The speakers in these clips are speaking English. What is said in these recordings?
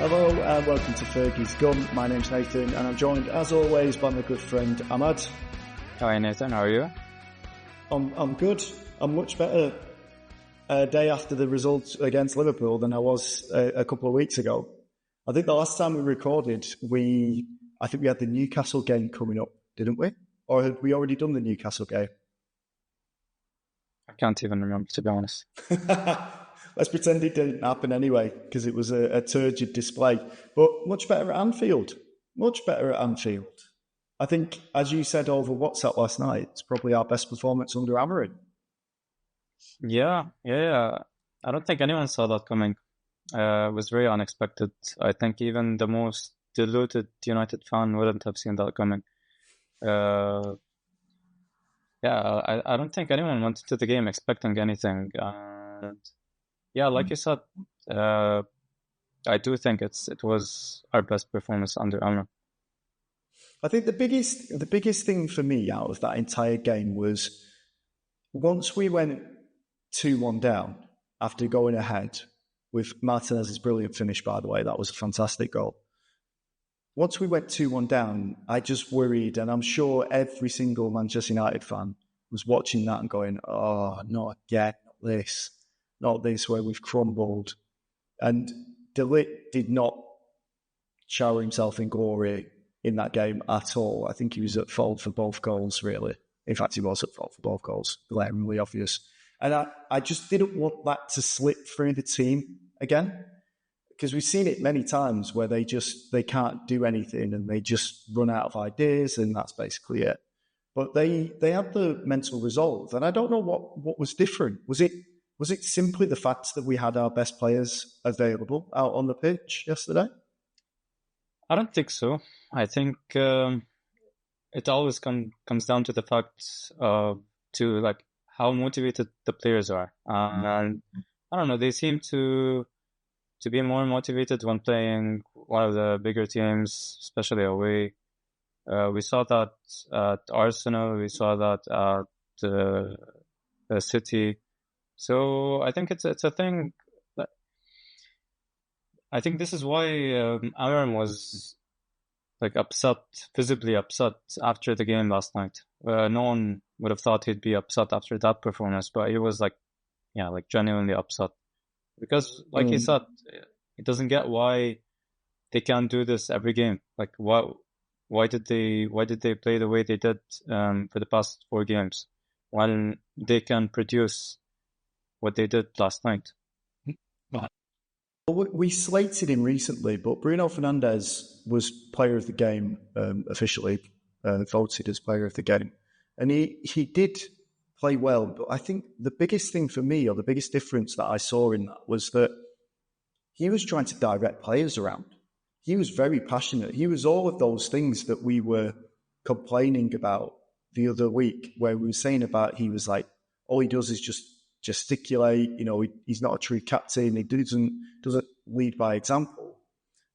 Hello and welcome to Fergie's Gum. My name's Nathan and I'm joined as always by my good friend Ahmad. Hi Nathan, how are you? I'm good. I'm much better a day after the results against Liverpool than I was a couple of weeks ago. I think the last time we recorded, I think we had the Newcastle game coming up, didn't we? Or had we already done the Newcastle game? I can't even remember, to be honest. Let's pretend it didn't happen anyway, because it was a turgid display. But much better at Anfield. Much better at Anfield. I think, as you said over WhatsApp last night, it's probably our best performance under Amorim. Yeah. I don't think anyone saw that coming. It was very unexpected. I think even the most deluded United fan wouldn't have seen that coming. I don't think anyone went into the game expecting anything. And yeah, like you said, I do think it was our best performance under Ahmad. I think the biggest thing for me out of that entire game was once we went 2-1 down after going ahead with Martinez's brilliant finish, by the way, that was a fantastic goal. Once we went 2-1 down, I just worried, and I'm sure every single Manchester United fan was watching that and going, oh, not again, not this where we've crumbled. And De Ligt did not shower himself in glory in that game at all. I think he was at fault for both goals, really. In fact, he was at fault for both goals, glaringly obvious. And I just didn't want that to slip through the team again, because we've seen it many times where they can't do anything and they just run out of ideas, and that's basically it. But they had the mental resolve, and I don't know what was different. Was it simply the fact that we had our best players available out on the pitch yesterday? I don't think so. I think it always comes down to the fact to like how motivated the players are, and I don't know. They seem to be more motivated when playing one of the bigger teams, especially away. We saw that at Arsenal. We saw that at City. So I think it's a thing. I think this is why Amorim was like visibly upset after the game last night. No one would have thought he'd be upset after that performance, but he was like genuinely upset because, like he said, he doesn't get why they can't do this every game. Like, why did they play the way they did for the past 4 games when they can produce what they did last night? Well, we slated him recently, but Bruno Fernandes was player of the game officially, voted as player of the game. And he did play well, but I think the biggest thing for me, or the biggest difference that I saw in that, was that he was trying to direct players around. He was very passionate. He was all of those things that we were complaining about the other week, where we were saying about he was like, all he does is just gesticulate, he's not a true captain, he doesn't lead by example.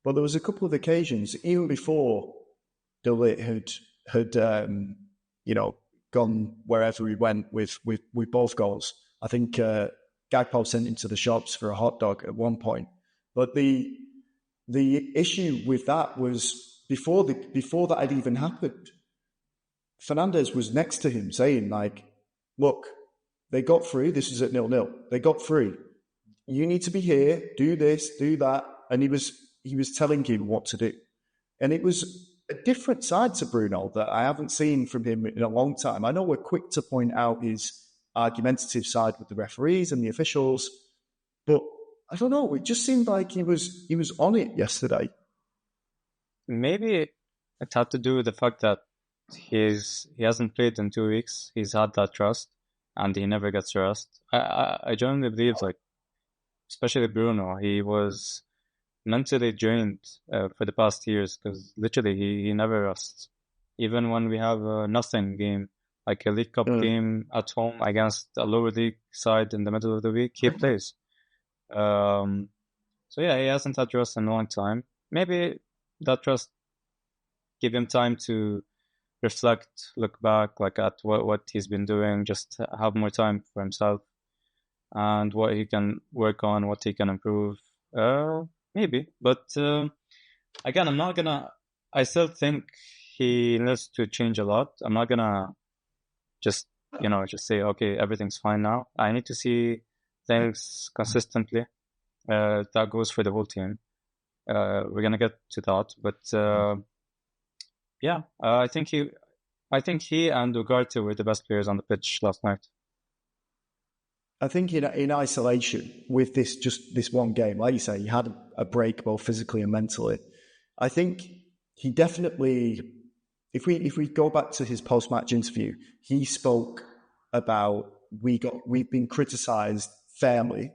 But there was a couple of occasions, even before De Ligt had gone wherever he went with both goals. I think Gagpo sent him to the shops for a hot dog at one point. But the issue with that was before that had even happened, Fernandes was next to him saying, like, look, they got through. This is at 0-0. They got through. You need to be here. Do this. Do that. And he was telling him what to do. And it was a different side to Bruno that I haven't seen from him in a long time. I know we're quick to point out his argumentative side with the referees and the officials, but I don't know. It just seemed like he was on it yesterday. Maybe it had to do with the fact that he hasn't played in 2 weeks. He's had that trust, and he never gets rest. I genuinely believe, like, especially Bruno, he was mentally drained for the past years, because literally he never rests. Even when we have a nothing game, like a League Cup game at home against a lower league side in the middle of the week, he plays. So yeah, he hasn't had rest in a long time. Maybe that trust give him time to reflect, look back, like at what he's been doing, just have more time for himself and what he can work on, what he can improve. maybe. But again, I still think he needs to change a lot. I'm not gonna just just say, okay, everything's fine now. I need to see things consistently. That goes for the whole team. We're gonna get to that, but yeah, I think he and Ugarte were the best players on the pitch last night. I think in isolation with this one game, like you say, he had a break both physically and mentally. I think he definitely, if we go back to his post match interview, he spoke about we've been criticised fairly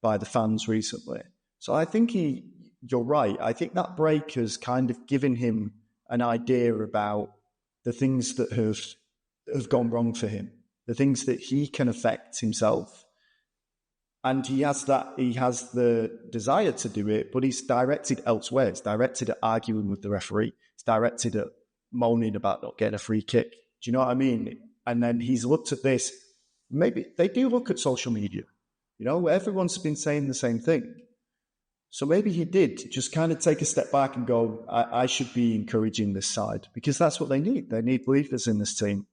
by the fans recently. So I think you're right. I think that break has kind of given him an idea about the things that have gone wrong for him, the things that he can affect himself. And he has the desire to do it, but he's directed elsewhere. It's directed at arguing with the referee. It's directed at moaning about not getting a free kick. Do you know what I mean? And then he's looked at this. Maybe they do look at social media. Everyone's been saying the same thing. So maybe he did just kind of take a step back and go, I should be encouraging this side, because that's what they need. They need believers in this team,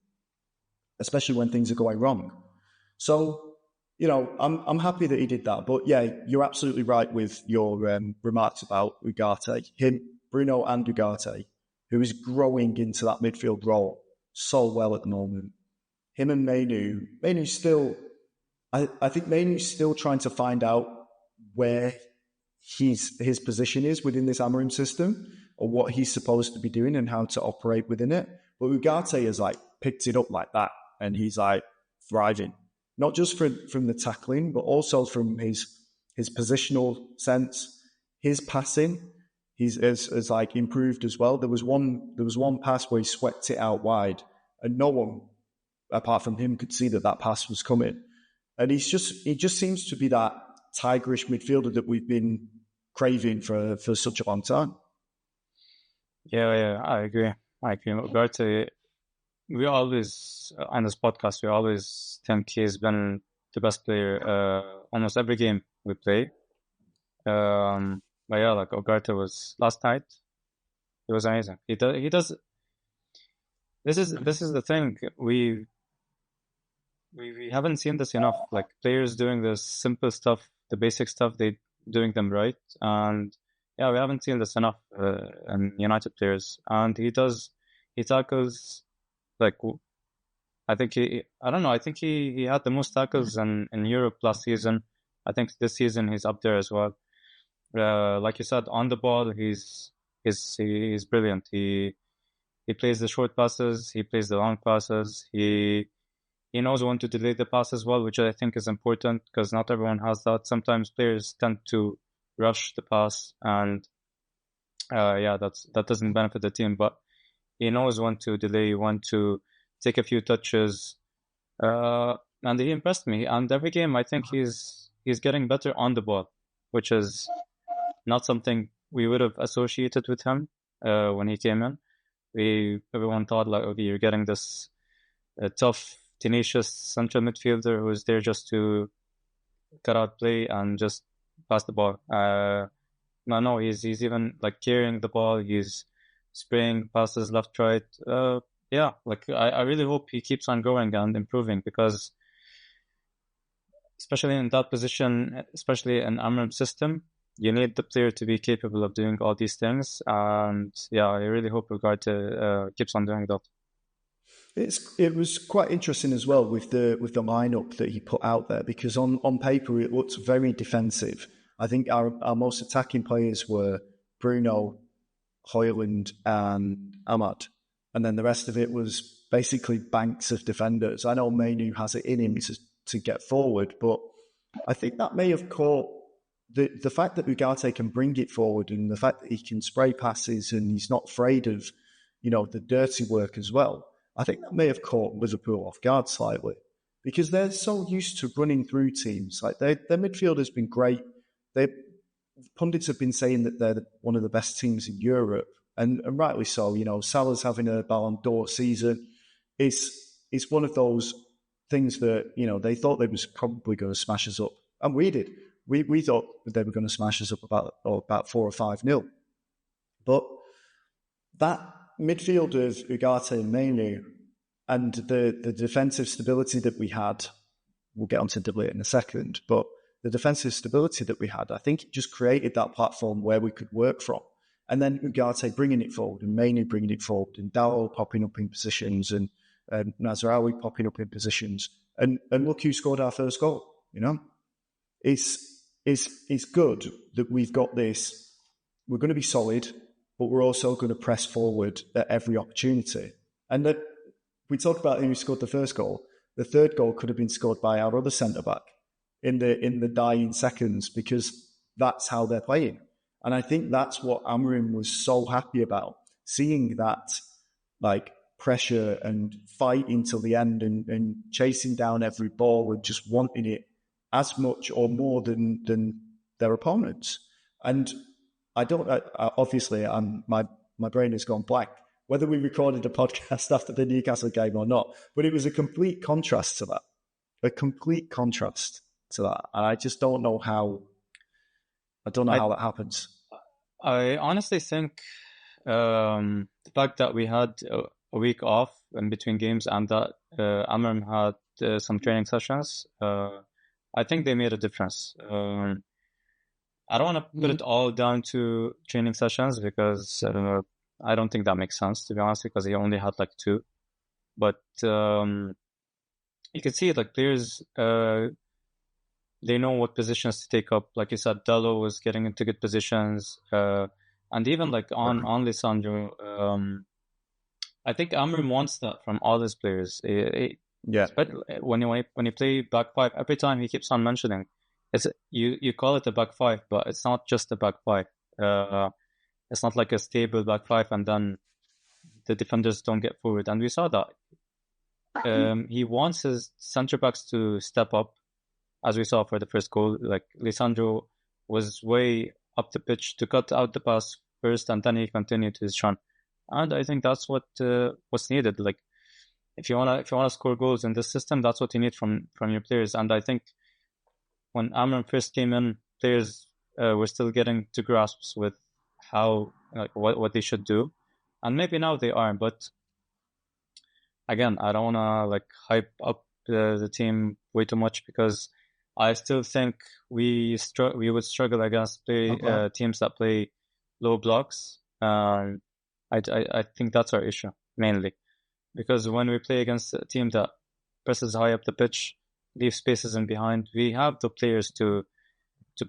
especially when things are going wrong. So, I'm happy that he did that. But yeah, you're absolutely right with your remarks about Ugarte. Him, Bruno and Ugarte, who is growing into that midfield role so well at the moment. Him and Mainoo still, I think Mainoo's still trying to find out where his position is within this Amorim system, or what he's supposed to be doing and how to operate within it. But Ugarte has picked it up like that, and he's thriving. Not just from the tackling, but also from his positional sense, his passing. Has improved as well. There was one pass where he swept it out wide, and no one apart from him could see that pass was coming. And he just seems to be that tigerish midfielder that we've been craving for such a long time. Yeah, I agree. Ugarte, we always, on this podcast, we always think he's been the best player almost every game we play. But yeah, Ugarte was last night. It was amazing. He does. This is the thing. We haven't seen this enough. Players doing the simple stuff, the basic stuff, they doing them right. And yeah, we haven't seen this enough in United players. And he tackles. I think I think he had the most tackles in Europe last season. I think this season he's up there as well. Like you said, on the ball, he's brilliant. He plays the short passes. He plays the long passes. He knows when to delay the pass as well, which I think is important because not everyone has that. Sometimes players tend to rush the pass, and that doesn't benefit the team. But he knows when to delay, when to take a few touches, and he impressed me. And every game, I think he's getting better on the ball, which is not something we would have associated with him when he came in. Everyone thought okay, you're getting this tough, tenacious central midfielder who is there just to cut out play and just pass the ball. No, he's even carrying the ball. He's spraying passes left, right. I really hope he keeps on growing and improving, because especially in that position, especially in Amram's system, you need the player to be capable of doing all these things. And yeah, I really hope Ugarte keeps on doing that. It was quite interesting as well with the lineup that he put out there, because on paper it looked very defensive. I think our most attacking players were Bruno, Højlund and Ahmad. And then the rest of it was basically banks of defenders. I know Mainoo has it in him to get forward, but I think that may have caught the fact that Ugarte can bring it forward, and the fact that he can spray passes and he's not afraid of, the dirty work as well. I think that may have caught Liverpool off guard slightly, because they're so used to running through teams. Their midfield has been great. Pundits have been saying that they're one of the best teams in Europe, and rightly so. Salah's having a Ballon d'Or season. It's one of those things that they thought they was probably going to smash us up, and we did. We thought they were going to smash us up about 4 or 5-0. But that midfield of Ugarte and Mainoo and the defensive stability that we had, we'll get onto De Ligt in a second, but the defensive stability that we had, I think it just created that platform where we could work from. And then Ugarte bringing it forward and Mainoo bringing it forward and Darrell popping up in positions and Nazraoui popping up in positions. And look who scored our first goal, you know? It's good that we've got this. We're going to be solid, but we're also going to press forward at every opportunity. And that we talk about who scored the first goal. The third goal could have been scored by our other centre-back in the dying seconds, because that's how they're playing. And I think that's what Amorim was so happy about, seeing that like pressure and fighting till the end and chasing down every ball and just wanting it as much or more than their opponents. And I don't, obviously, my brain has gone blank, whether we recorded a podcast after the Newcastle game or not, but it was a complete contrast to that. And I just don't know how, how that happens. I honestly think the fact that we had a week off in between games and that Amorim had some training sessions, I think they made a difference. I don't want to put it all down to training sessions, because I don't think that makes sense, to be honest, because he only had like 2. But you can see like players, they know what positions to take up. Like you said, Dallo was getting into good positions. And even like on Lisandro, I think Amorim wants that from all his players. Yeah. But when you play back five, every time he keeps on mentioning, you call it a back five, but it's not just a back five. It's not like a stable back five and then the defenders don't get forward. And we saw that. He wants his centre backs to step up, as we saw for the first goal. Like Lisandro was way up the pitch to cut out the pass first, and then he continued his run. And I think that's what's needed. Like if you wanna score goals in this system, that's what you need from your players. And I think when Amorim first came in, players were still getting to grasps with how what they should do, and maybe now they are. But again, I don't wanna like hype up the team way too much, because I still think we would struggle against teams that play low blocks. I think that's our issue mainly, because when we play against a team that presses high up the pitch, leaves spaces in behind, we have the players to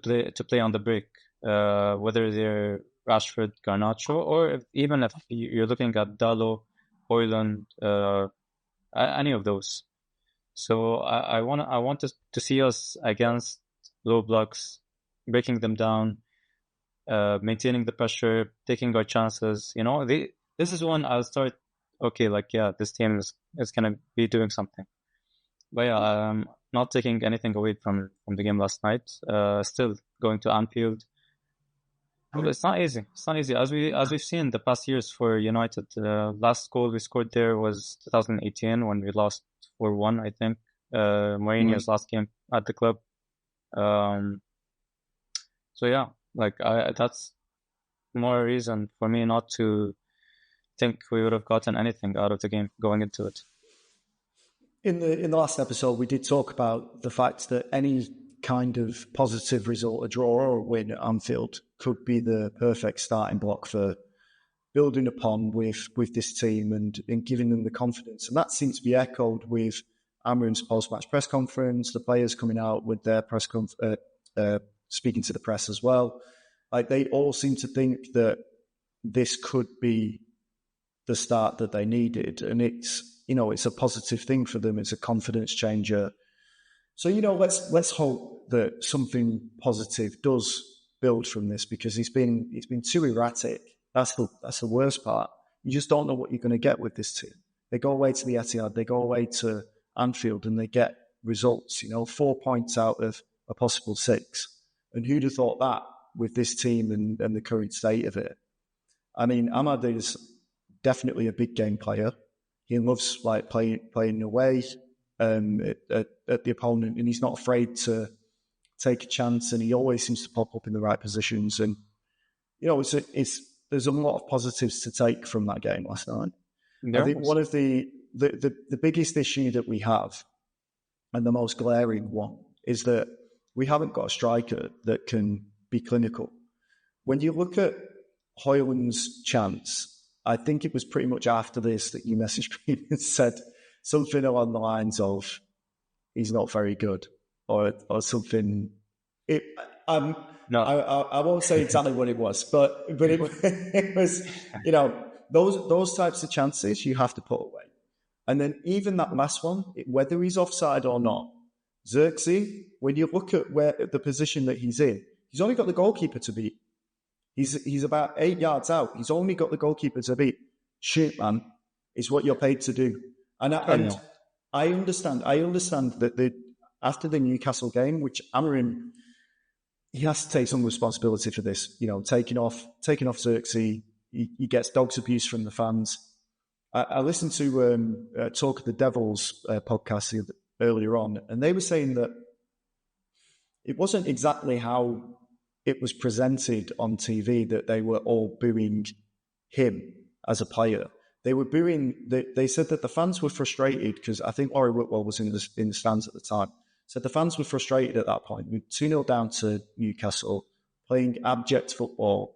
play on the break, whether they're Rashford, Garnacho, or even if you're looking at Dallo, Hoyland, any of those. So I want to see us against low blocks, breaking them down, maintaining the pressure, taking our chances. You know, this is when I'll start. Okay, like yeah, this team is gonna be doing something. But yeah, I'm not taking anything away from the game last night. Still going to Anfield. It's not easy. It's not easy, as we've seen the past years for United. Last goal we scored there was 2018 when we lost 4-1, I think. Mourinho's last game at the club. So yeah, like that's more a reason for me not to think we would have gotten anything out of the game going into it. In the last episode, we did talk about the fact that any kind of positive result, a draw or a win at Anfield, could be the perfect starting block for building upon with this team and giving them the confidence. And that seems to be echoed with Amorim's post-match press conference, the players coming out with their speaking to the press as well. Like they all seem to think that this could be the start that they needed, and it's a positive thing for them. It's a confidence changer. So let's hope that something positive does build from this, because he's been too erratic. That's the worst part. You just don't know what you're going to get with this team. They go away to the Etihad, they go away to Anfield, and they get results. 4 points out of a possible 6. And who'd have thought that with this team and the current state of it? I mean, Ahmad is definitely a big game player. He loves like playing away at the opponent, and he's not afraid to take a chance, and he always seems to pop up in the right positions. And there's a lot of positives to take from that game last night. I think one of the biggest issue that we have, and the most glaring one, is that we haven't got a striker that can be clinical. When you look at Højlund's chance, I think it was pretty much after this that you messaged me and said something along the lines of, he's not very good, or something. No, I won't say exactly what it was, but it was, those types of chances you have to put away. And then even that last one, whether he's offside or not, Xerxes, when you look at the position that he's in, he's only got the goalkeeper to beat. He's about 8 yards out. He's only got the goalkeeper to beat. Shoot, man, is what you're paid to do. And I understand that after the Newcastle game, which Amorim, he has to take some responsibility for this. Taking off Xerxes, he gets dogs abuse from the fans. I listened to Talk of the Devils podcast earlier on, and they were saying that it wasn't exactly how it was presented on TV that they were all booing him as a player. They were booing. They said that the fans were frustrated because I think Laurie Whitwell was in the stands at the time. Said the fans were frustrated at that point. We 2-0 down to Newcastle, playing abject football,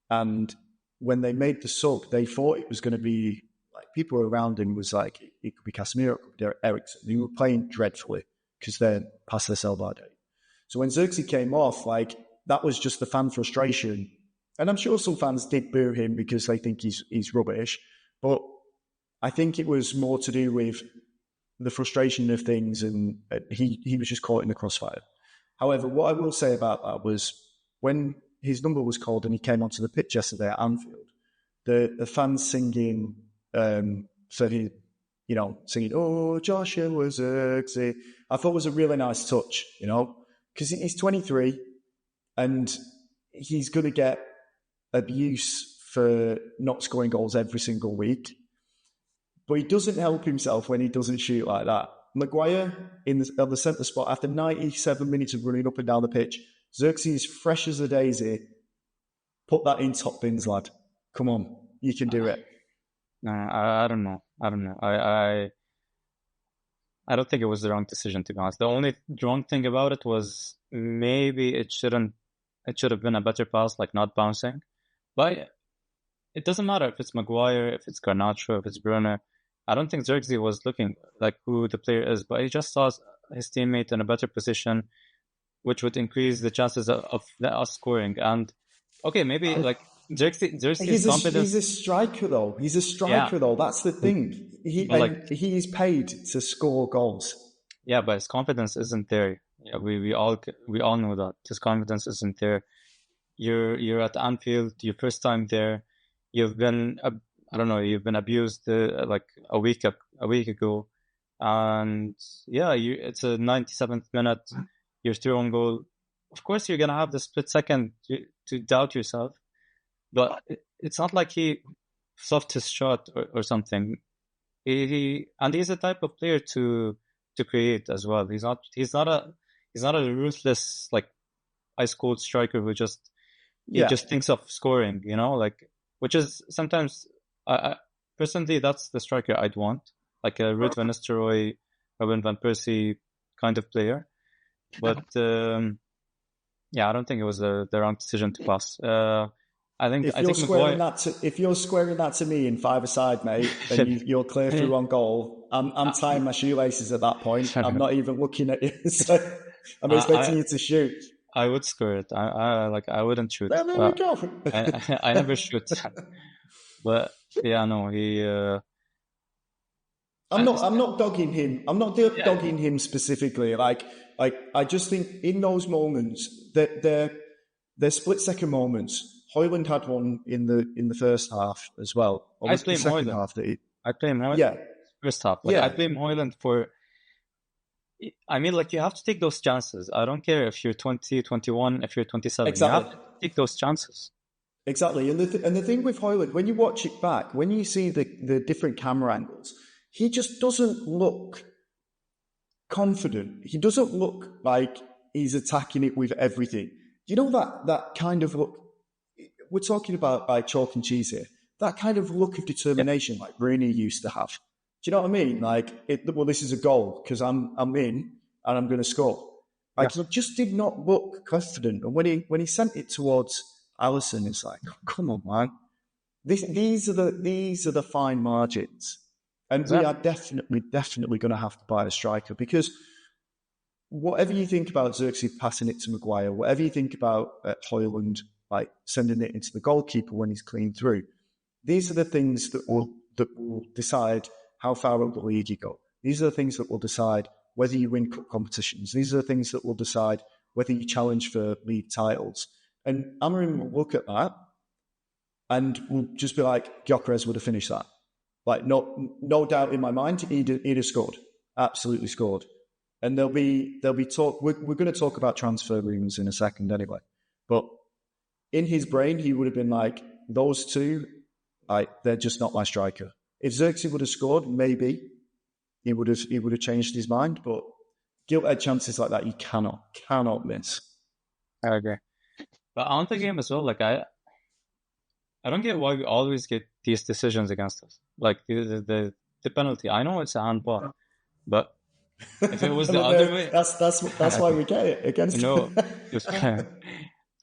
and when they made the sub, they thought it was going to be like people around him was like it could be Casemiro, it could be Eriksen. They were playing dreadfully because they're past their sell-by date. So when Xerxes came off, that was just the fan frustration. And I'm sure some fans did boo him because they think he's rubbish. But I think it was more to do with the frustration of things, and he was just caught in the crossfire. However, what I will say about that was when his number was called and he came onto the pitch yesterday at Anfield, the fans singing, singing, "Oh, Joshua Xerxes," I thought was a really nice touch, because he's 23 and he's going to get abuse for not scoring goals every single week. But he doesn't help himself when he doesn't shoot like that. Maguire on the centre spot after 97 minutes of running up and down the pitch. Xerxes, fresh as a daisy. Put that in top bins, lad. Come on, you can do it. No, I don't know. I don't think it was the wrong decision, to be honest. The only wrong thing about it was maybe it should have been a better pass, not bouncing. But it doesn't matter if it's Maguire, if it's Garnacho, if it's Brunner. I don't think Xerxes was looking like who the player is, but he just saw his teammate in a better position, which would increase the chances of us scoring. And okay, maybe Xerxes' confidence. He's a striker though. Though. That's the thing. He is paid to score goals. Yeah, but his confidence isn't there. Yeah, we all know that his confidence isn't there. You're at Anfield, your first time there. You've been you've been abused a week ago, and it's a 97th minute. You're still on goal. Of course, you're gonna have the split second to doubt yourself, but it's not like he soft his shot or something. He's the type of player to create as well. He's not a ruthless ice cold striker who just thinks of scoring. Which is sometimes, personally, that's the striker I'd want, a Ruud van Nistelrooy, Robin van Persie kind of player. But I don't think it was the wrong decision to pass. If you're squaring that to me in five-a-side, mate, and you're clear through on goal, I'm tying my shoelaces at that point. I'm not even looking at you. So I'm expecting you to shoot. I would score it. I wouldn't shoot. Well, there we go. I never shoot. But he. I'm not dogging him. I'm not dogging him specifically. I just think in those moments that they're split second moments. Højlund had one in the first half as well. I blame Højlund. I blame Højlund. Yeah, first half. I blame Højlund for. I mean, you have to take those chances. I don't care if you're 20, 21, if you're 27. Exactly. You have to take those chances. Exactly. And the thing with Højlund, when you watch it back, when you see the different camera angles, he just doesn't look confident. He doesn't look like he's attacking it with everything. You know that kind of look. We're talking about like chalk and cheese here. That kind of look of Yeah, determination, like Rooney used to have. Do you know what I mean? Like, well, this is a goal because I'm in and I'm going to score. yeah, Like, he just did not look confident. And when he sent it towards Allison, it's like, come on, man. These are the fine margins, and we are exactly. definitely going to have to buy a striker because whatever you think about Xerxes passing it to Maguire, whatever you think about Hoyland like sending it into the goalkeeper when he's clean through, these are the things that will decide how far up the league you go. These are the things that will decide whether you win cup competitions. These are the things that will decide whether you challenge for league titles. And Amorim will look at that and we'll just be like, Gyökeres would have finished that. Like, no doubt in my mind, he'd have scored. Absolutely scored. And there'll be talk. We're going to talk about transfer rumours in a second anyway. But in his brain, he would have been like, those two, they're just not my striker. If Xerxes would have scored, maybe he would have changed his mind. But gilt-edged chances like that, you cannot miss. I agree. But on the game as well, like I don't get why we always get these decisions against us. Like the penalty. I know it's a handball, but if it was the other way, that's why we get it against. no,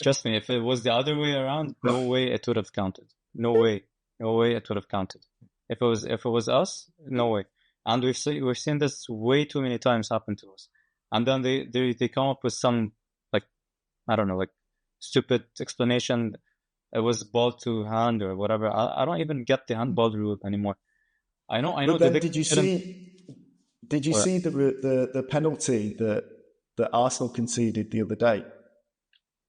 trust me. If it was the other way around, no way it would have counted. No way it would have counted. If it was us, no way. And we've seen this way too many times happen to us. And then they come up with some like I don't know like stupid explanation. It was ball to hand or whatever. I don't even get the handball rule anymore. I know. But then, that did you see the penalty that Arsenal conceded the other day?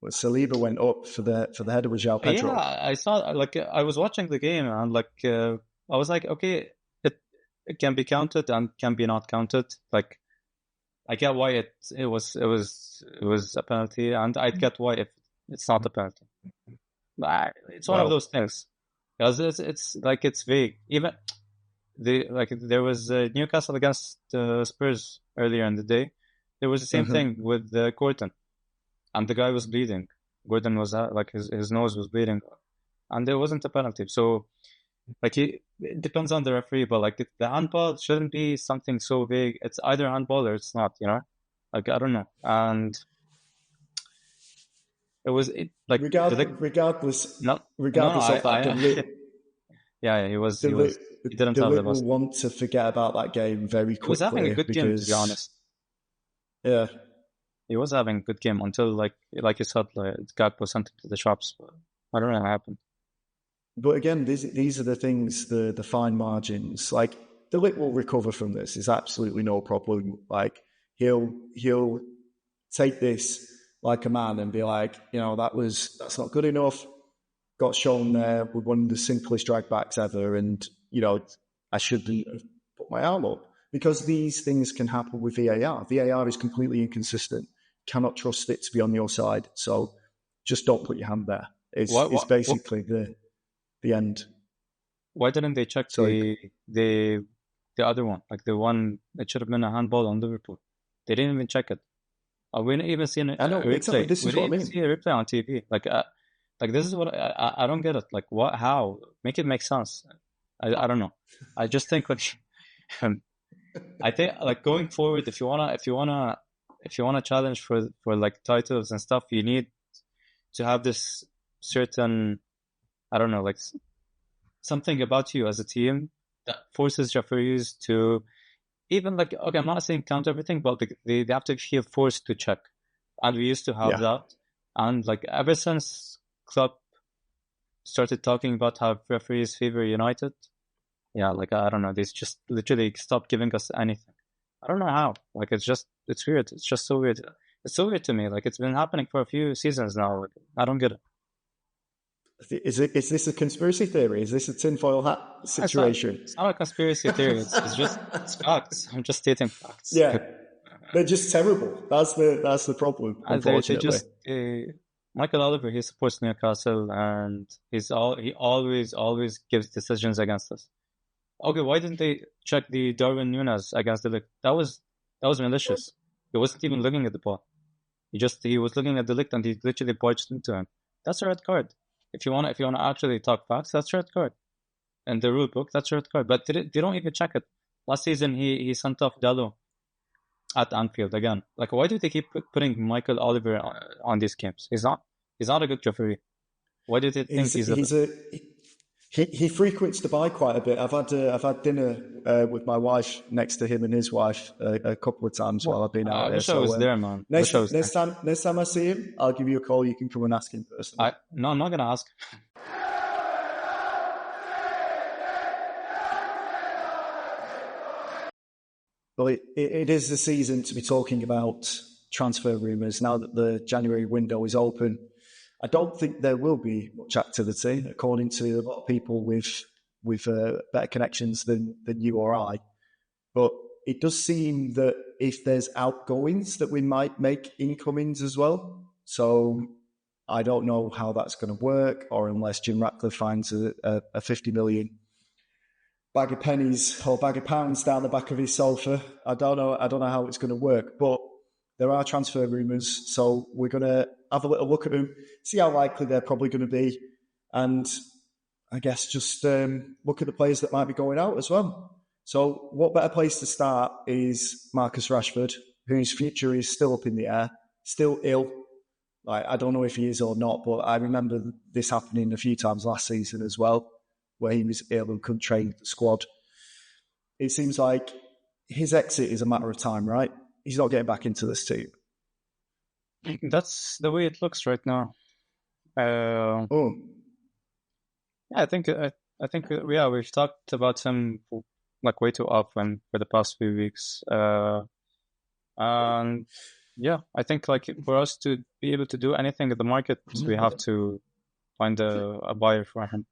Where Saliba went up for the header with João Pedro. Yeah, I saw. Like I was watching the game and like I was like, okay, it can be counted and can be not counted. Like I get why it was a penalty, and I get why if it's not a penalty. It's one of those things because it's like it's vague. Even there was Newcastle against Spurs earlier in the day. There was the same thing with Gordon, and the guy was bleeding. Gordon was like his nose was bleeding, and there wasn't a penalty. So like it depends on the referee, but like the handball shouldn't be something so vague. It's either handball or it's not. You know, like I don't know, and. It was like regardless of that. Yeah, he didn't have the best. Will want to forget about that game very quickly. He was having a good game, to be honest. Yeah, he was having a good game until like you said, like Gakpo sent him to the shops. But I don't know what happened. But again, these are the things, the fine margins. Like De Ligt will recover from this. There's absolutely no problem. Like he'll take this like a man and be like, that's not good enough. Got shown there with one of the simplest drag backs ever, and I shouldn't have put my arm up because these things can happen with VAR. VAR is completely inconsistent. Cannot trust it to be on your side, so just don't put your hand there. It's basically the end. Why didn't they check the other one, like the one that should have been a handball on Liverpool? They didn't even check it. We didn't even see a replay. Exactly. This is what I mean. See a replay on TV. Like this is what I don't get it. Like what? How? Make it make sense. I don't know. I just think I think like going forward, if you wanna challenge for like titles and stuff, you need to have this certain, I don't know, like something about you as a team that forces referees to. Even like, okay, I'm not saying count everything, but they have to feel forced to check. And we used to have that. And like ever since Klopp started talking about how referees favor United, like I don't know, they just literally stopped giving us anything. I don't know how. Like it's weird. It's just so weird. It's so weird to me. Like it's been happening for a few seasons now. Like, I don't get it. Is this a conspiracy theory? Is this a tinfoil hat situation? It's not a conspiracy theory. It's facts. I'm just stating facts. Yeah, they're just terrible. That's the problem. Unfortunately, Michael Oliver, he supports Newcastle, and he always gives decisions against us. Okay, why didn't they check the Darwin Núñez against the Ligt? That was malicious. He wasn't even looking at the ball. He was looking at the lick and he literally barged into him. That's a red card. If you wanna actually talk facts, that's a red card. In the rule book, that's a red card. But they don't even check it. Last season, he sent off Dallo at Anfield again. Like, why do they keep putting Michael Oliver on these games? He's not a good referee. Why do they think he frequents Dubai quite a bit. I've had dinner with my wife next to him and his wife a couple of times while I've been out there. I wish I was there, man. Next time I see him, I'll give you a call. You can come and ask him personally. No, I'm not gonna ask. Well, it is the season to be talking about transfer rumours now that the January window is open. I don't think there will be much activity, according to a lot of people with better connections than you or I. But it does seem that if there's outgoings, that we might make incomings as well. So I don't know how that's going to work, or unless Jim Ratcliffe finds a 50 million bag of pennies or bag of pounds down the back of his sofa. I don't know how it's going to work, but there are transfer rumours, so we're going to have a little look at them, see how likely they're probably going to be, and I guess just look at the players that might be going out as well. So what better place to start is Marcus Rashford, whose future is still up in the air, still ill. Like, I don't know if he is or not, but I remember this happening a few times last season as well, where he was ill and couldn't train the squad. It seems like his exit is a matter of time, right? He's not getting back into this team. That's the way it looks right now. Yeah, I think we've talked about him like way too often for the past few weeks. And yeah, I think like for us to be able to do anything at the market, we have to find a buyer for him.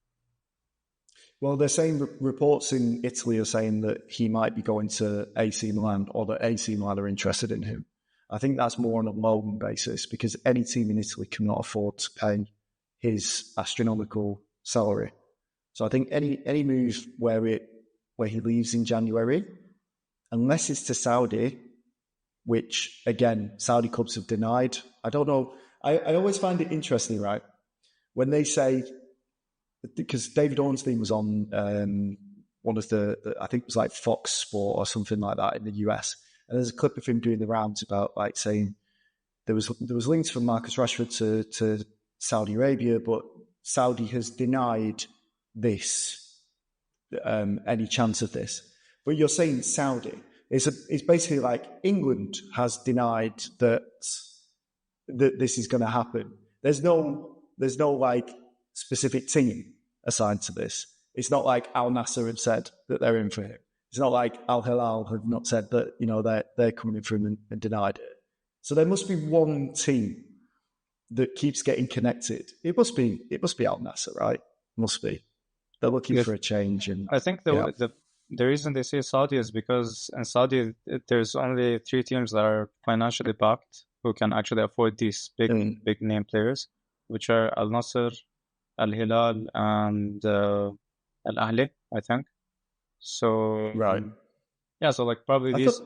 Well, they're saying reports in Italy are saying that he might be going to AC Milan, or that AC Milan are interested in him. I think that's more on a loan basis, because any team in Italy cannot afford to pay his astronomical salary. So I think any move where he leaves in January, unless it's to Saudi, which again Saudi clubs have denied. I don't know. I always find it interesting, right, when they say, because David Ornstein was on one of the I think it was like Fox Sport or something like that in the US, and there's a clip of him doing the rounds about like saying there was links from Marcus Rashford to Saudi Arabia, but Saudi has denied this any chance of this. But you're saying Saudi. It's basically like England has denied that this is going to happen. There's no like specific team assigned to this. It's not like Al Nassr have said that they're in for him. It's not like Al Hilal have not said that they're coming in for him and denied it. So there must be one team that keeps getting connected. It must be Al Nassr, right? Must be. They're looking for a change. And I think the reason they say Saudi is because in Saudi there's only 3 teams that are financially backed who can actually afford these big name players, which are Al Nassr, Al Hilal, and Al Ahli, I think. So right, yeah. So like probably these.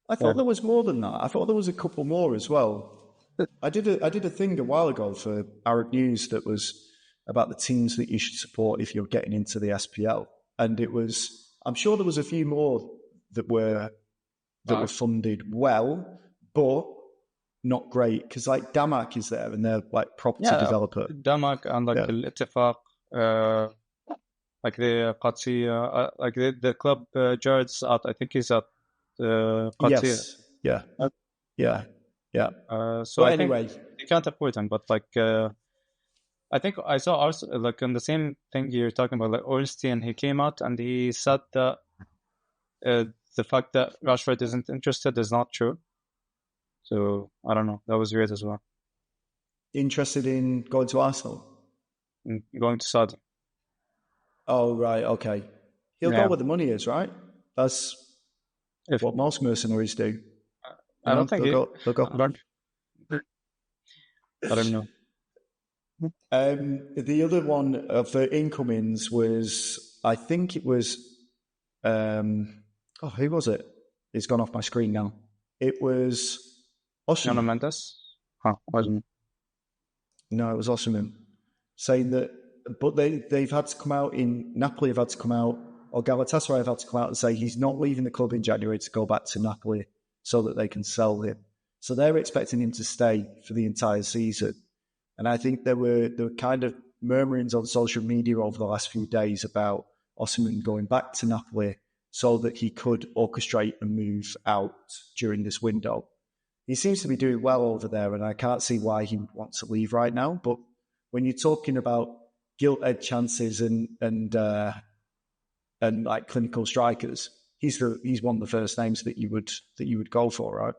I thought there was more than that. I thought there was a couple more as well. I did a thing a while ago for Arab News that was about the teams that you should support if you're getting into the SPL, and I'm sure there was a few more that were funded well, but not great, because like Damak is there and they're like property developer. Damak and like Al Ittifaq, like the Qadsiya, like the club Jared's at. I think he's at Qadsiya. Yes. Yeah. So anyway, you can't afford him, but like I think I saw also like on the same thing you're talking about, like Ornstein, he came out and he said that the fact that Rashford isn't interested is not true. So I don't know. That was weird as well. Interested in going to Arsenal? Going to Saudi. Oh, right. Okay. He'll go where the money is, right? That's what most mercenaries do. I don't think they'll go. I don't know. The other one of the incomings was, I think it was, who was it? It's gone off my screen now. It was Nuno Osimhen. Mendes? Huh, wasn't. No, it was Osimhen saying that, but they've had to come out in Napoli have had to come out, or Galatasaray have had to come out and say he's not leaving the club in January to go back to Napoli so that they can sell him. So they're expecting him to stay for the entire season. And I think there were kind of murmurings on social media over the last few days about Osimhen going back to Napoli so that he could orchestrate a move out during this window. He seems to be doing well over there, and I can't see why he wants to leave right now. But when you're talking about gilt-edged chances and like clinical strikers, he's one of the first names that you would go for, right?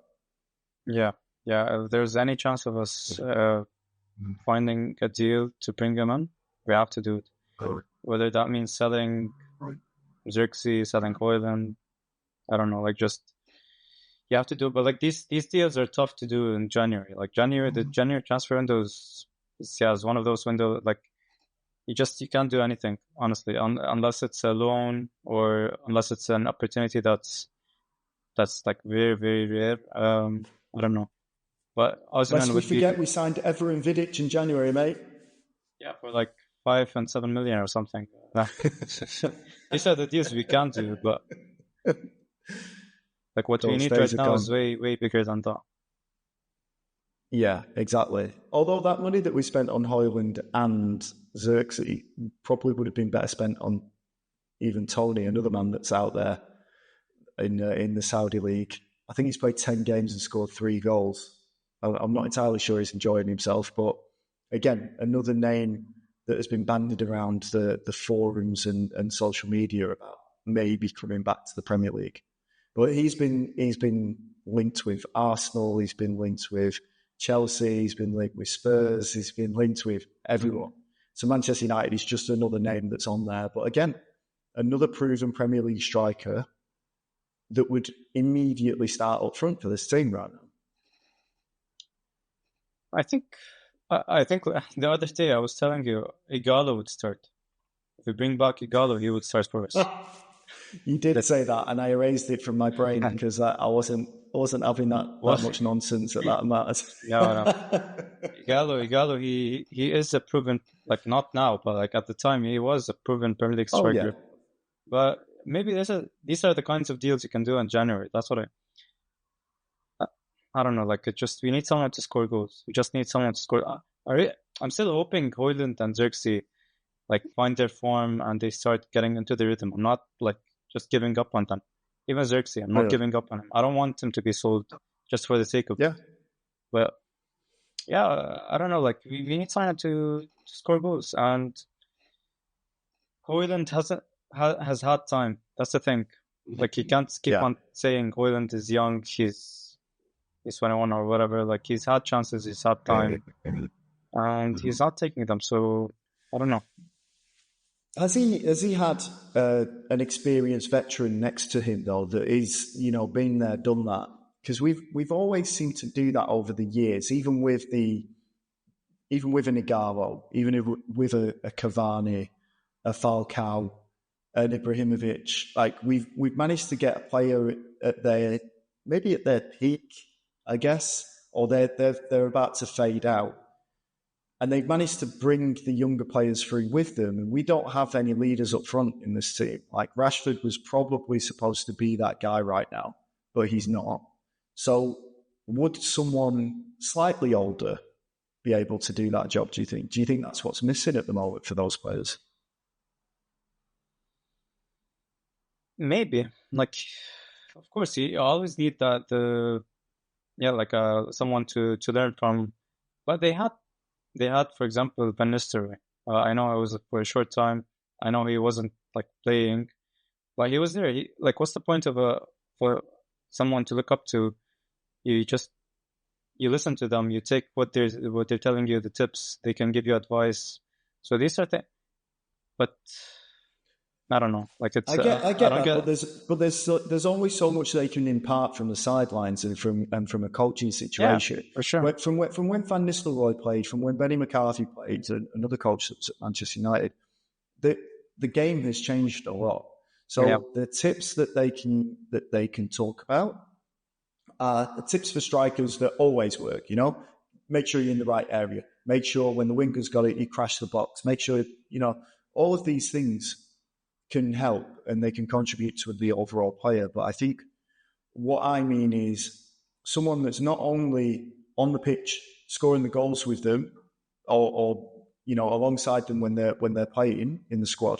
Yeah. If there's any chance of us finding a deal to bring him in, we have to do it. Whether that means selling Xerxes, selling Hoyland, I don't know. Like, just you have to do it. But like these deals are tough to do in January. Like the January transfer window is one of those windows. Like you can't do anything, honestly, unless it's a loan or unless it's an opportunity that's like very, very rare. I don't know. But Lest we forget, we signed Everin Vidic in January, mate. Yeah, for like 5 and 7 million or something. These are the deals we can't do, but like what we need right now is way, way bigger than that. Yeah, exactly. Although that money that we spent on Hoyland and Xerxes probably would have been better spent on even Tony, another man that's out there in the Saudi league. I think he's played 10 games and scored 3 goals. I'm not entirely sure he's enjoying himself, but again, another name that has been bandied around the forums and social media about maybe coming back to the Premier League. But he's been linked with Arsenal, he's been linked with Chelsea, he's been linked with Spurs, he's been linked with everyone. So Manchester United is just another name that's on there. But again, another proven Premier League striker that would immediately start up front for this team right now. I think the other day I was telling you Igalo would start. If we bring back Igalo, he would start for us. You did say that, and I erased it from my brain because I wasn't having that much nonsense that mattered. No. Igalo, he is a proven, like not now, but like at the time he was a proven Premier League striker. Oh, yeah. But maybe these are the kinds of deals you can do in January. That's what I don't know. Like we need someone to score goals. We just need someone to score. I'm still hoping Hoyland and Xerxes like find their form and they start getting into the rhythm. I'm not like just giving up on them. Even Xerxes, I'm not giving up on him. I don't want him to be sold just for the sake of it. But yeah, I don't know. Like we need someone to score goals, and Hoyland has had time. That's the thing. Like he can't keep on saying Hoyland is young. He's 21 or whatever. Like he's had chances, he's had time, and he's not taking them. So I don't know. Has he had an experienced veteran next to him though that is been there, done that? Because we've always seemed to do that over the years, even with an Igalo, even with a Cavani, a Falcao, an Ibrahimovic. Like we've managed to get a player at their peak, I guess, or they're about to fade out. And they've managed to bring the younger players through with them. And we don't have any leaders up front in this team. Like Rashford was probably supposed to be that guy right now, but he's not. So would someone slightly older be able to do that job, do you think? Do you think that's what's missing at the moment for those players? Maybe. Like, of course, you always need that, someone to learn from. But they had, for example, Van Nistelrooy. I know it was for a short time. I know he wasn't like playing, but he was there. What's the point of for someone to look up to? You listen to them. You take what they're telling you, the tips. They can give you advice. So these are things. But I don't know. Like it's I get that, but there's always so much they can impart from the sidelines and from a coaching situation. Yeah, for sure. From when Van Nistelrooy played, from when Benny McCarthy played, another coach at Manchester United, the game has changed a lot. So the tips that they can talk about tips for strikers that always work, you know? Make sure you're in the right area. Make sure when the winger's got it, you crash the box. Make sure, you know, all of these things can help and they can contribute to the overall player. But I think what I mean is someone that's not only on the pitch scoring the goals with them or you know, alongside them when they're playing in the squad,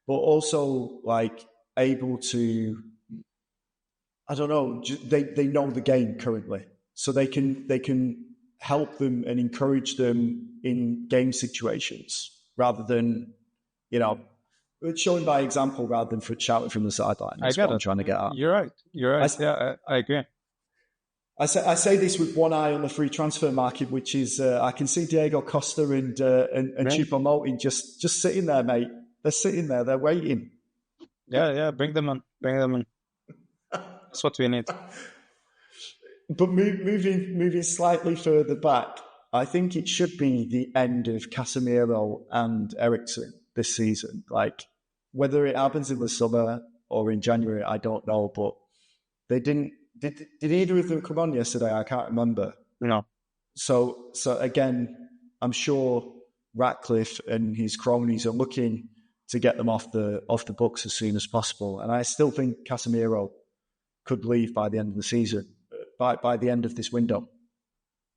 but also like able to, I don't know, they know the game currently, so they can help them and encourage them in game situations rather than, you know, showing by example rather than for shouting from the sideline. I That's get what I'm it. trying to get at. You're right. You're right. I agree. I say this with one eye on the free transfer market, which is I can see Diego Costa and Choupo-Moting just sitting there, mate. They're sitting there. They're waiting. Yeah. Bring them in. Bring them in. That's what we need. But moving slightly further back, I think it should be the end of Casemiro and Eriksen this season. Like, whether it happens in the summer or in January, I don't know. But they didn't. Did either of them come on yesterday? I can't remember. No. So again, I'm sure Ratcliffe and his cronies are looking to get them off the books as soon as possible. And I still think Casemiro could leave by the end of the season, by the end of this window.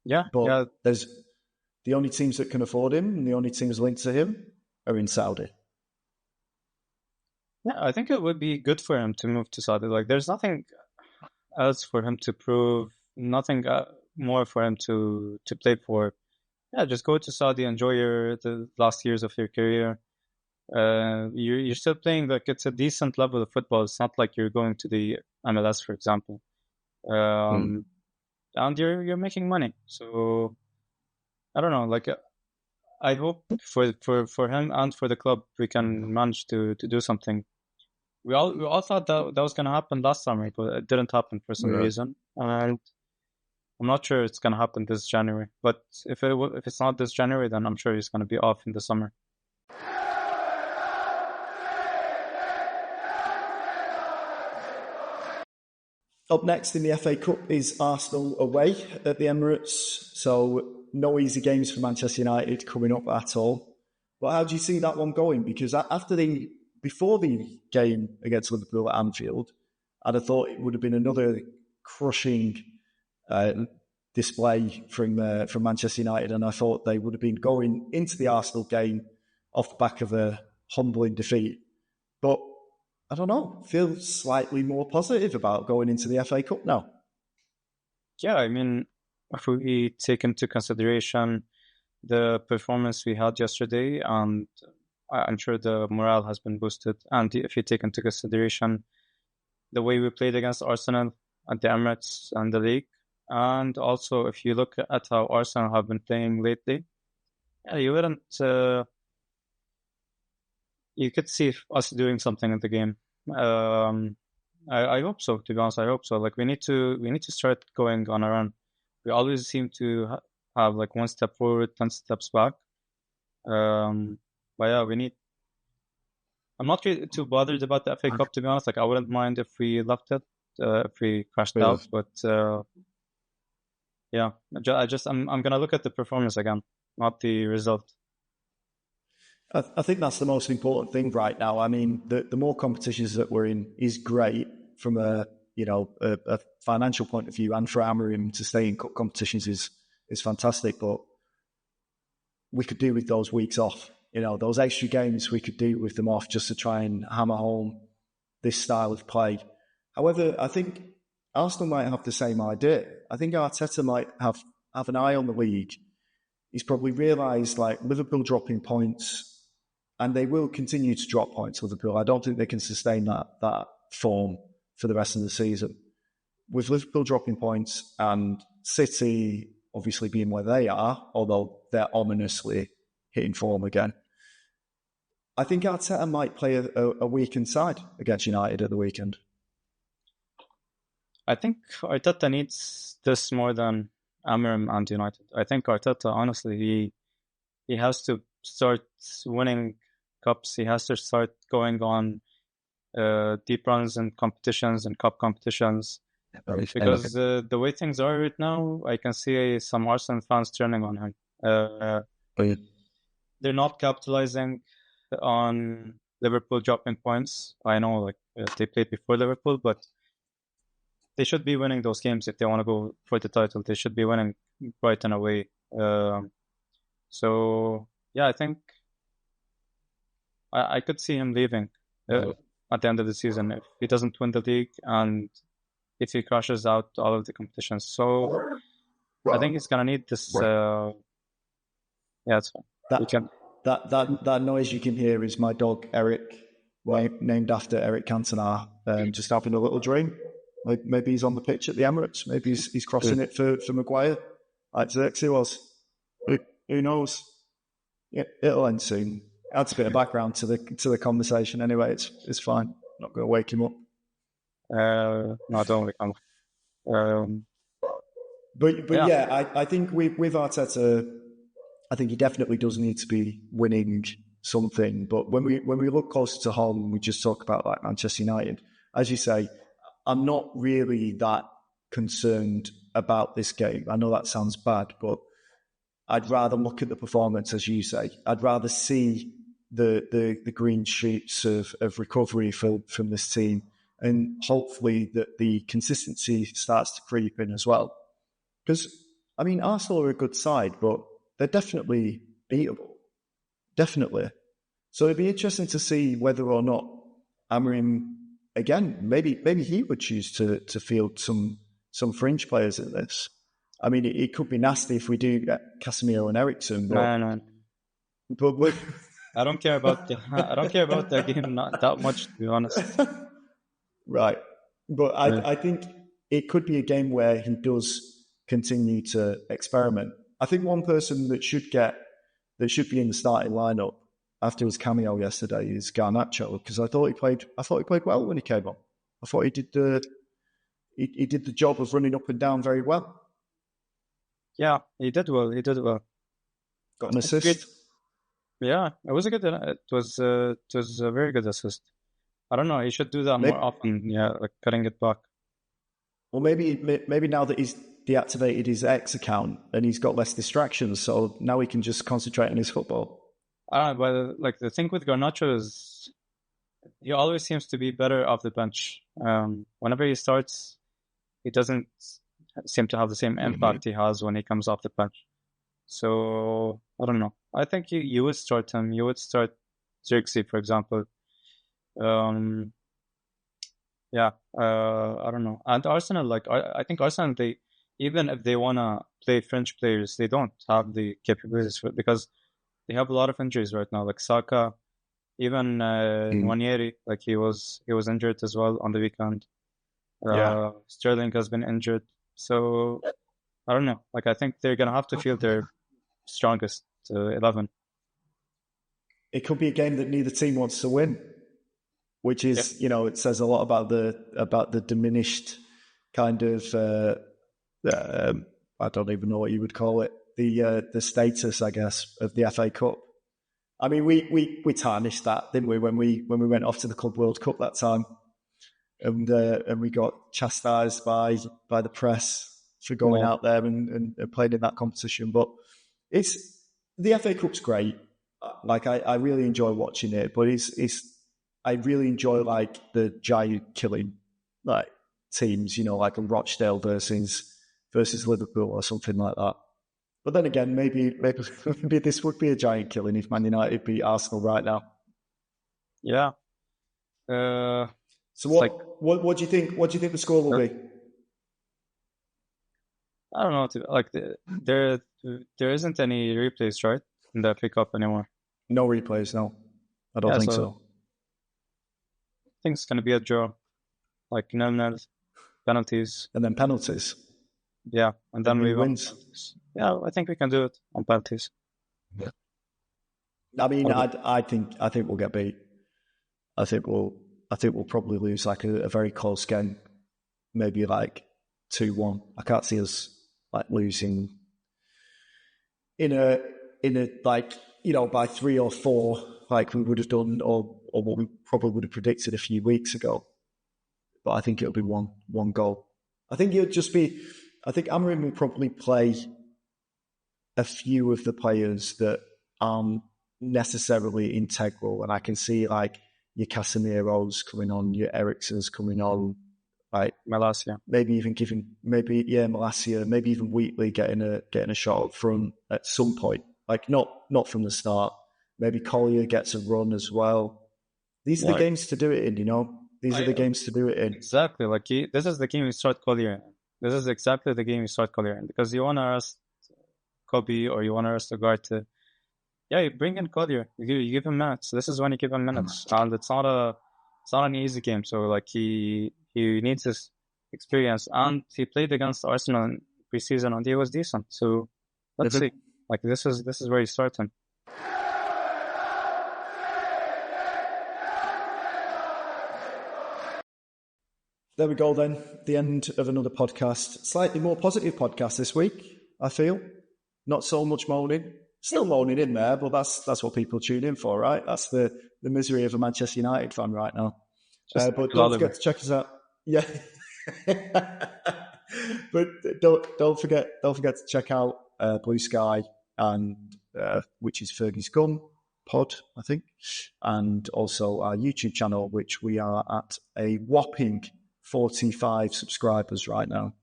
Yeah. But there's the only teams that can afford him and the only teams linked to him are in Saudi. Yeah, I think it would be good for him to move to Saudi. Like, there's nothing else for him to prove, nothing more for him to play for. Yeah, just go to Saudi, enjoy the last years of your career. You're still playing, like, it's a decent level of football. It's not like you're going to the MLS, for example, and you're making money. So I don't know, like, I hope for him and for the club we can manage to do something. We all thought that was going to happen last summer, but it didn't happen for some reason, and I'm not sure it's going to happen this January. But if it's not this January, then I'm sure he's going to be off in the summer. Up next in the FA Cup is Arsenal away at the Emirates, so no easy games for Manchester United coming up at all. But how do you see that one going? Because before the game against Liverpool at Anfield, I'd have thought it would have been another crushing display from Manchester United, and I thought they would have been going into the Arsenal game off the back of a humbling defeat. But I don't know, feel slightly more positive about going into the FA Cup now. Yeah, I mean, if we take into consideration the performance we had yesterday, and I'm sure the morale has been boosted, and if you take into consideration the way we played against Arsenal at the Emirates and the league, and also if you look at how Arsenal have been playing lately, yeah, you wouldn't... you could see us doing something in the game. I hope so. To be honest, I hope so. Like, we need to start going on a run. We always seem to have like one step forward, 10 steps back. But yeah, we need. I'm not really too bothered about the FA Cup, to be honest. Like, I wouldn't mind if we left it, if we crashed out. But yeah, I'm gonna look at the performance again, not the result. I think that's the most important thing right now. I mean, the more competitions that we're in is great from a financial point of view, and for Amorim to stay in cup competitions is fantastic. But we could do with those weeks off. You know, those extra games, we could do with them off just to try and hammer home this style of play. However, I think Arsenal might have the same idea. I think Arteta might have an eye on the league. He's probably realised, like, Liverpool dropping points, and they will continue to drop points, Liverpool. I don't think they can sustain that form for the rest of the season. With Liverpool dropping points and City obviously being where they are, although they're ominously hitting form again, I think Arteta might play a weakened side against United at the weekend. I think Arteta needs this more than Amorim and United. I think Arteta, honestly, he has to start winning cups. He has to start going on deep runs in competitions and cup competitions. because the way things are right now, I can see some Arsenal fans turning on him. They're not capitalizing on Liverpool dropping points. I know, like they played before Liverpool, but they should be winning those games if they want to go for the title. They should be winning Brighton away. So yeah, I think I could see him leaving at the end of the season if he doesn't win the league and if he crashes out all of the competitions. So I think he's gonna need this. Yeah, it's fine. That noise you can hear is my dog Eric, named after Eric Cantona, just having a little dream. Like maybe he's on the pitch at the Emirates. Maybe he's crossing it for Maguire, like Xerxes was. Who knows? Yeah, it'll end soon. Adds a bit of background to the conversation. Anyway, it's fine. Not going to wake him up. No, don't wake him up. But yeah, I think with Arteta, I think he definitely does need to be winning something. But when we look closer to home, we just talk about like Manchester United. As you say, I'm not really that concerned about this game. I know that sounds bad, but I'd rather look at the performance, as you say. I'd rather see the green shoots of recovery from this team, and hopefully that the consistency starts to creep in as well. Because, I mean, Arsenal are a good side, but they're definitely beatable. Definitely. So it'd be interesting to see whether or not Amorim, again, maybe he would choose to field some fringe players in this. I mean, it could be nasty if we do get Casemiro and Eriksen. No. But I don't care about the game not that much, to be honest. Right, but I think it could be a game where he does continue to experiment. I think one person that should be in the starting lineup after his cameo yesterday is Garnacho, because I thought he played well when he came on. I thought he did the job of running up and down very well. Yeah, he did well. Got an assist. Yeah, it was a good. It was a very good assist. I don't know. He should do that more often. Yeah, like cutting it back. Well, maybe now that he's deactivated his X account and he's got less distractions, so now he can just concentrate on his football. I don't know, but like the thing with Garnacho is he always seems to be better off the bench. Whenever he starts, he doesn't seem to have the same impact he has when he comes off the bench. So I don't know. I think you would start him. You would start Xerxes, for example. Yeah, I don't know. And Arsenal, I think Arsenal, they even if they wanna play French players, they don't have the capabilities for it because they have a lot of injuries right now. Like Saka, even Nwaneri, like he was injured as well on the weekend. Sterling has been injured, so I don't know. Like I think they're gonna have to field their strongest 11. It could be a game that neither team wants to win, which is it says a lot about the diminished kind of I don't even know what you would call it, the status, I guess, of the FA Cup. I mean, we tarnished that, didn't we, when we went off to the Club World Cup that time, and we got chastised by the press for going out there and playing in that competition. But the FA Cup's great. Like I really enjoy watching it, but I really enjoy like the giant killing like teams, like a Rochdale versus Liverpool or something like that. But then again, maybe this would be a giant killing if Man United beat Arsenal right now. Yeah. So what do you think? What do you think the score will be? I don't know. Like there isn't any replays, right, in the FA Cup anymore. No replays, no. I don't think so. I think it's gonna be a draw, like 0-0, penalties, and then penalties. Yeah, and then we wins. Yeah, I think we can do it on penalties. Yeah. I mean, I think we'll get beat. I think we'll probably lose like a very close game, maybe like 2-1. I can't see us like losing in a like by 3 or 4 like we would have done or what we probably would have predicted a few weeks ago. But I think it'll be one goal. I think he'll just be. I think Amorim will probably play a few of the players that aren't necessarily integral, and I can see like your Casemiro's coming on, your Eriksen's coming on, like Malacia. maybe even Malacia, maybe even Wheatley getting a shot up front at some point. Like not from the start. Maybe Collier gets a run as well. These are the games to do it in, you know. These are the games to do it in. Exactly. Like this is the game you start Collier in. This is exactly the game you start Collier in, because you want to rest Kobe or you want to rest a guard to. Yeah, you bring in Collier. You give him minutes. This is when you give him minutes, and it's not an easy game. So like he needs this experience, and he played against Arsenal in preseason, and he was decent. So let's see. Like this is where you start him. There we go then. The end of another podcast. Slightly more positive podcast this week, I feel. Not so much moaning. Still moaning in there, but that's what people tune in for, right? That's the misery of a Manchester United fan right now. But don't forget to check us out. Yeah. But don't forget to check out Blue Sky, and which is Fergie's Gun Pod, I think, and also our YouTube channel, which we are at a whopping 45 subscribers right now.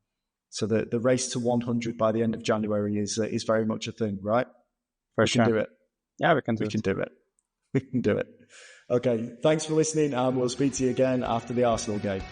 So the race to 100 by the end of January is very much a thing, right? We can do it. Yeah, we can do it. We can do it. Okay, thanks for listening, and we'll speak to you again after the Arsenal game.